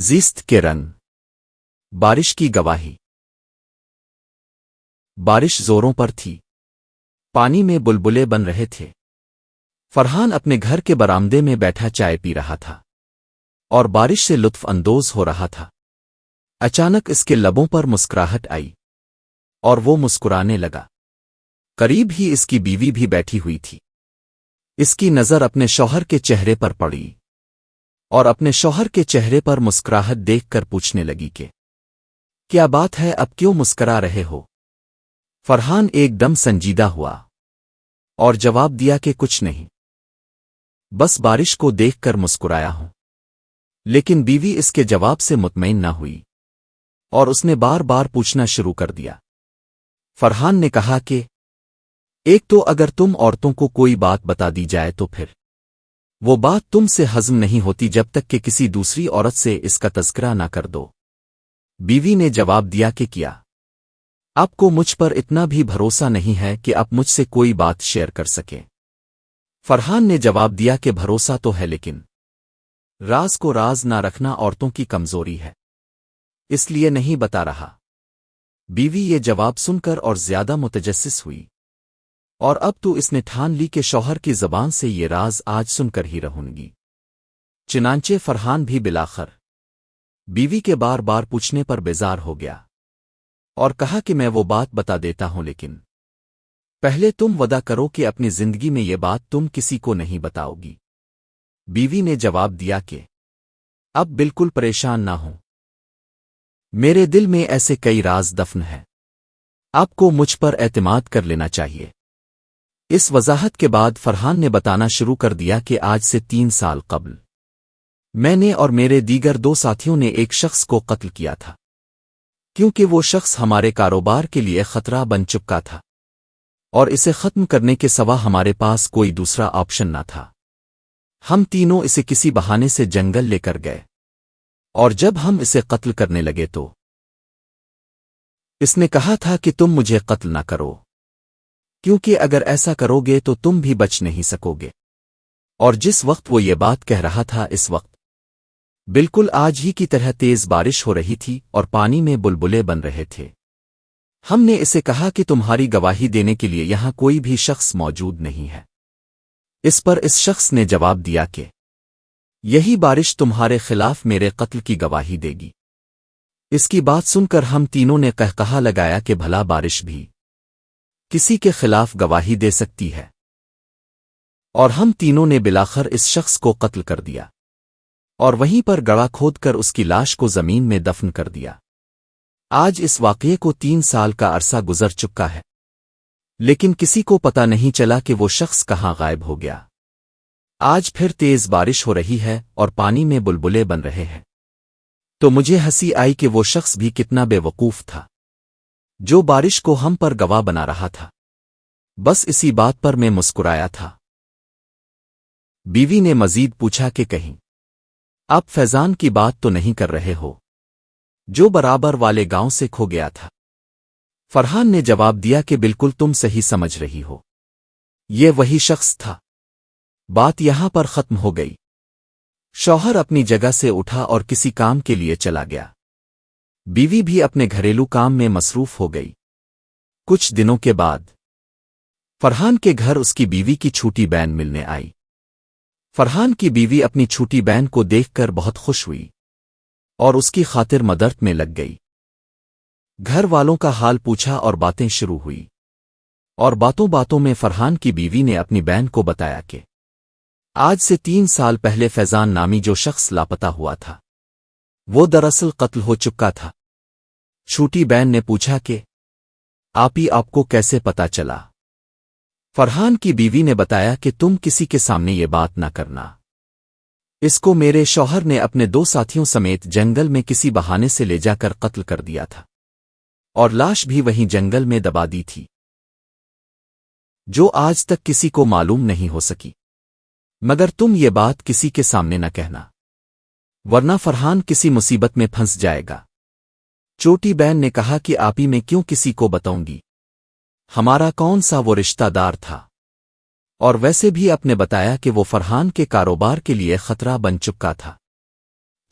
زیست کے رنگ بارش کی گواہی۔ بارش زوروں پر تھی، پانی میں بلبلے بن رہے تھے۔ فرحان اپنے گھر کے برآمدے میں بیٹھا چائے پی رہا تھا اور بارش سے لطف اندوز ہو رہا تھا۔ اچانک اس کے لبوں پر مسکراہٹ آئی اور وہ مسکرانے لگا۔ قریب ہی اس کی بیوی بھی بیٹھی ہوئی تھی۔ اس کی نظر اپنے شوہر کے چہرے پر پڑی اور اپنے شوہر کے چہرے پر مسکراہٹ دیکھ کر پوچھنے لگی کہ کیا بات ہے، اب کیوں مسکرا رہے ہو؟ فرحان ایک دم سنجیدہ ہوا اور جواب دیا کہ کچھ نہیں، بس بارش کو دیکھ کر مسکرایا ہوں۔ لیکن بیوی اس کے جواب سے مطمئن نہ ہوئی اور اس نے بار بار پوچھنا شروع کر دیا۔ فرحان نے کہا کہ ایک تو اگر تم عورتوں کو کوئی بات بتا دی جائے تو پھر وہ بات تم سے ہضم نہیں ہوتی جب تک کہ کسی دوسری عورت سے اس کا تذکرہ نہ کر دو۔ بیوی نے جواب دیا کہ کیا آپ کو مجھ پر اتنا بھی بھروسہ نہیں ہے کہ آپ مجھ سے کوئی بات شیئر کر سکیں؟ فرحان نے جواب دیا کہ بھروسہ تو ہے، لیکن راز کو راز نہ رکھنا عورتوں کی کمزوری ہے، اس لیے نہیں بتا رہا۔ بیوی یہ جواب سن کر اور زیادہ متجسس ہوئی اور اب تو اس نے ٹھان لی کہ شوہر کی زبان سے یہ راز آج سن کر ہی رہوں گی۔ چنانچہ فرحان بھی بلاخر بیوی کے بار بار پوچھنے پر بیزار ہو گیا اور کہا کہ میں وہ بات بتا دیتا ہوں، لیکن پہلے تم وعدہ کرو کہ اپنی زندگی میں یہ بات تم کسی کو نہیں بتاؤ گی۔ بیوی نے جواب دیا کہ اب بالکل پریشان نہ ہوں، میرے دل میں ایسے کئی راز دفن ہیں، آپ کو مجھ پر اعتماد کر لینا چاہیے۔ اس وضاحت کے بعد فرحان نے بتانا شروع کر دیا کہ آج سے 3 سال قبل میں نے اور میرے دیگر 2 ساتھیوں نے ایک شخص کو قتل کیا تھا، کیونکہ وہ شخص ہمارے کاروبار کے لیے خطرہ بن چکا تھا اور اسے ختم کرنے کے سوا ہمارے پاس کوئی دوسرا آپشن نہ تھا۔ ہم تینوں اسے کسی بہانے سے جنگل لے کر گئے اور جب ہم اسے قتل کرنے لگے تو اس نے کہا تھا کہ تم مجھے قتل نہ کرو، کیونکہ اگر ایسا کرو گے تو تم بھی بچ نہیں سکو گے۔ اور جس وقت وہ یہ بات کہہ رہا تھا اس وقت بالکل آج ہی کی طرح تیز بارش ہو رہی تھی اور پانی میں بلبلے بن رہے تھے۔ ہم نے اسے کہا کہ تمہاری گواہی دینے کے لیے یہاں کوئی بھی شخص موجود نہیں ہے۔ اس پر اس شخص نے جواب دیا کہ یہی بارش تمہارے خلاف میرے قتل کی گواہی دے گی۔ اس کی بات سن کر ہم تینوں نے قہقہا لگایا کہ بھلا بارش بھی کسی کے خلاف گواہی دے سکتی ہے؟ اور ہم تینوں نے بلاخر اس شخص کو قتل کر دیا اور وہیں پر گڑھا کھود کر اس کی لاش کو زمین میں دفن کر دیا۔ آج اس واقعے کو 3 سال کا عرصہ گزر چکا ہے، لیکن کسی کو پتہ نہیں چلا کہ وہ شخص کہاں غائب ہو گیا۔ آج پھر تیز بارش ہو رہی ہے اور پانی میں بلبلے بن رہے ہیں، تو مجھے ہنسی آئی کہ وہ شخص بھی کتنا بے وقوف تھا جو بارش کو ہم پر گواہ بنا رہا تھا۔ بس اسی بات پر میں مسکرایا تھا۔ بیوی نے مزید پوچھا کہ کہیں آپ فیضان کی بات تو نہیں کر رہے ہو جو برابر والے گاؤں سے کھو گیا تھا؟ فرحان نے جواب دیا کہ بالکل تم صحیح سمجھ رہی ہو، یہ وہی شخص تھا۔ بات یہاں پر ختم ہو گئی۔ شوہر اپنی جگہ سے اٹھا اور کسی کام کے لیے چلا گیا۔ بیوی بھی اپنے گھریلو کام میں مصروف ہو گئی۔ کچھ دنوں کے بعد فرحان کے گھر اس کی بیوی کی چھوٹی بہن ملنے آئی۔ فرحان کی بیوی اپنی چھوٹی بہن کو دیکھ کر بہت خوش ہوئی اور اس کی خاطر مدد میں لگ گئی۔ گھر والوں کا حال پوچھا اور باتیں شروع ہوئی، اور باتوں باتوں میں فرحان کی بیوی نے اپنی بہن کو بتایا کہ آج سے 3 سال پہلے فیضان نامی جو شخص لاپتہ ہوا تھا وہ دراصل قتل ہو چکا تھا۔ چھوٹی بہن نے پوچھا کہ آپ کو کیسے پتا چلا؟ فرحان کی بیوی نے بتایا کہ تم کسی کے سامنے یہ بات نہ کرنا، اس کو میرے شوہر نے اپنے 2 ساتھیوں سمیت جنگل میں کسی بہانے سے لے جا کر قتل کر دیا تھا اور لاش بھی وہیں جنگل میں دبا دی تھی، جو آج تک کسی کو معلوم نہیں ہو سکی۔ مگر تم یہ بات کسی کے سامنے نہ کہنا، ورنہ فرحان کسی مصیبت میں پھنس جائے گا۔ چھوٹی بہن نے کہا کہ آپی میں کیوں کسی کو بتاؤں گی، ہمارا کون سا وہ رشتہ دار تھا، اور ویسے بھی آپ نے بتایا کہ وہ فرحان کے کاروبار کے لیے خطرہ بن چکا تھا۔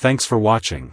Thanks for watching.